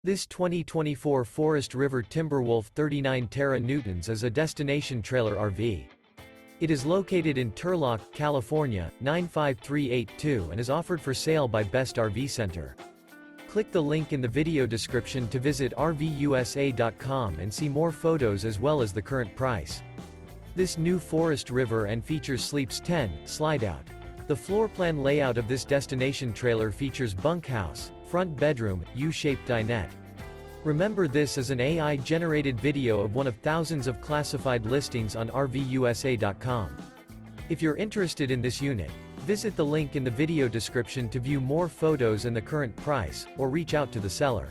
This 2024 Forest River Timberwolf 39 Newtons is a destination trailer RV. It is located in Turlock, California, 95382 and is offered for sale by Best RV Center. Click the link in the video description to visit RVUSA.com and see more photos as well as the current price. This new Forest River and features Sleeps 10, Slideout. The floor plan layout of this destination trailer features bunkhouse, front bedroom, U-shaped dinette. Remember, this is an AI-generated video of one of thousands of classified listings on RVUSA.com. If you're interested in this unit, visit the link in the video description to view more photos and the current price, or reach out to the seller.